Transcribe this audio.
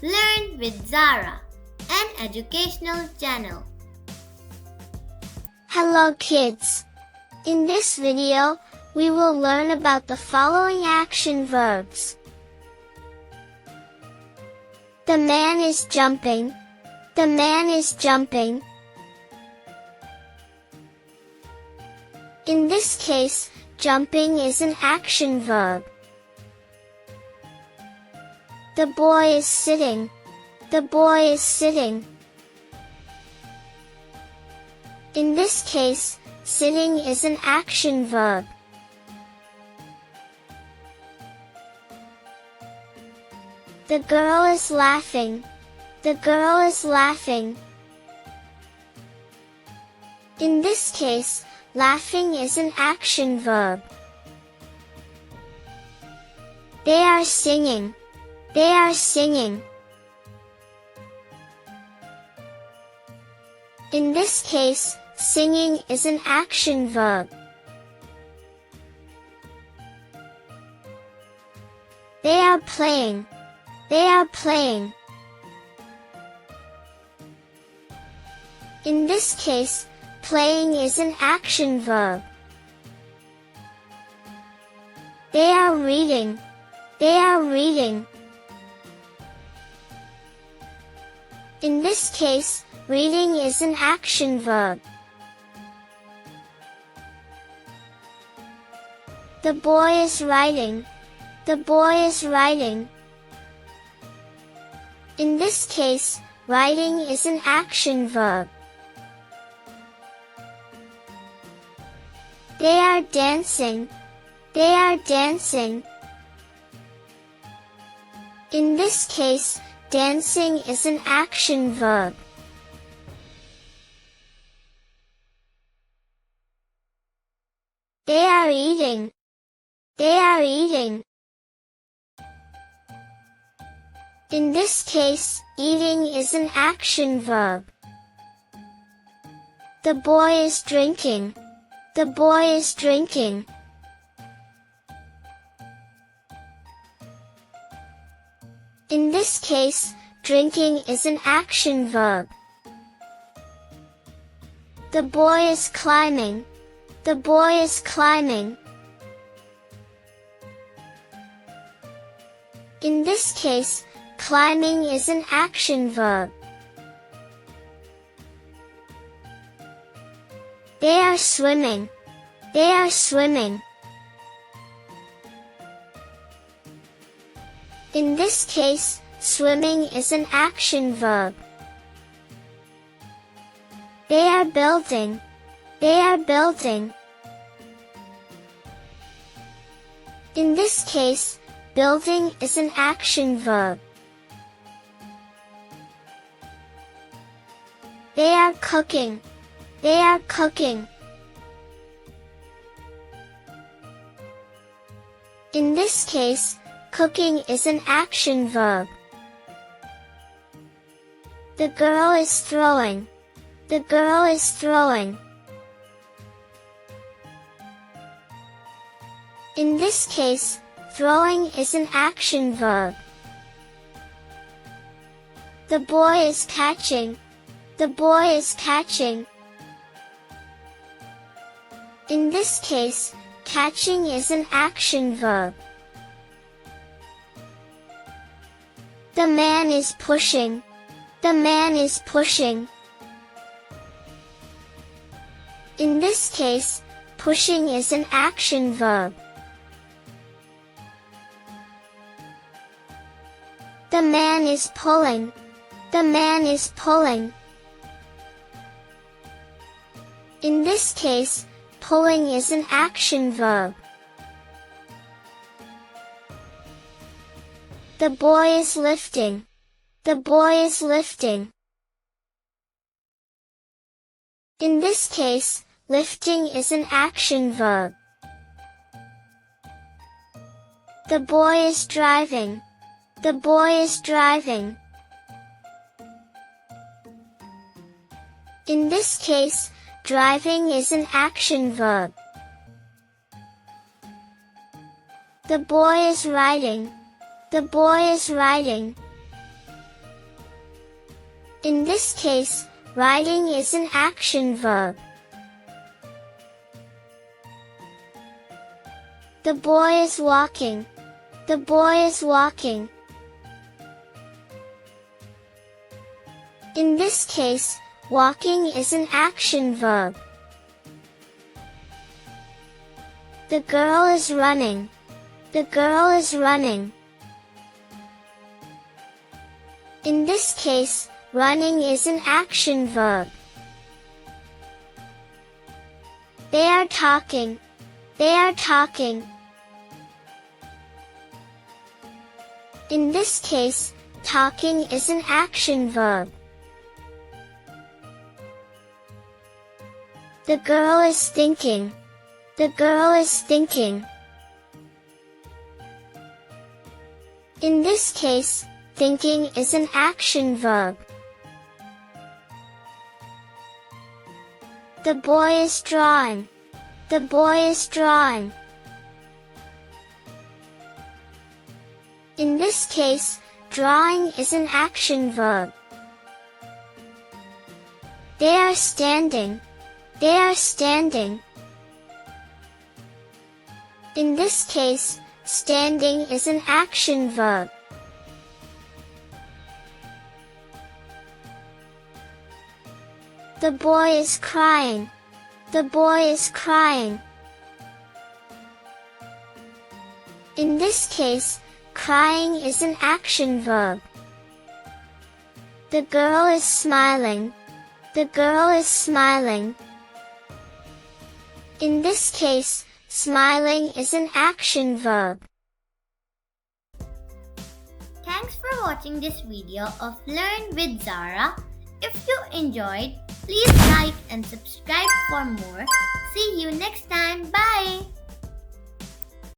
Learn with Zara, an educational channel. Hello kids! In this video, we will learn about the following action verbs. The man is jumping. The man is jumping. In this case, jumping is an action verb. The boy is sitting. The boy is sitting. In this case, sitting is an action verb. The girl is laughing. The girl is laughing. In this case, laughing is an action verb. They are singing. They are singing. In this case, singing is an action verb. They are playing. They are playing. In this case, playing is an action verb. They are reading. They are reading. In this case, reading is an action verb. The boy is writing. The boy is writing. In this case, writing is an action verb. They are dancing. They are dancing. In this case, dancing is an action verb. They are eating. They are eating. In this case, eating is an action verb. The boy is drinking. The boy is drinking. In this case, drinking is an action verb. The boy is climbing. The boy is climbing. In this case, climbing is an action verb. They are swimming. They are swimming. In this case, swimming is an action verb. They are building. They are building. In this case, building is an action verb. They are cooking. They are cooking. In this case, cooking is an action verb. The girl is throwing. The girl is throwing. In this case, throwing is an action verb. The boy is catching. The boy is catching. In this case, catching is an action verb. The man is pushing. The man is pushing. In this case, pushing is an action verb. The man is pulling. The man is pulling. In this case, pulling is an action verb. The boy is lifting. The boy is lifting. In this case, lifting is an action verb. The boy is driving. The boy is driving. In this case, driving is an action verb. The boy is riding. The boy is riding. In this case, riding is an action verb. The boy is walking. The boy is walking. In this case, walking is an action verb. The girl is running. The girl is running. In this case, running is an action verb. They are talking. They are talking. In this case, talking is an action verb. The girl is thinking. The girl is thinking. In this case, thinking is an action verb. The boy is drawing. The boy is drawing. In this case, drawing is an action verb. They are standing. They are standing. In this case, standing is an action verb. The boy is crying. The boy is crying. In this case, crying is an action verb. The girl is smiling. The girl is smiling. In this case, smiling is an action verb. Thanks for watching this video of Learn with Zara. If you enjoyed, please like and subscribe for more. See you next time. Bye.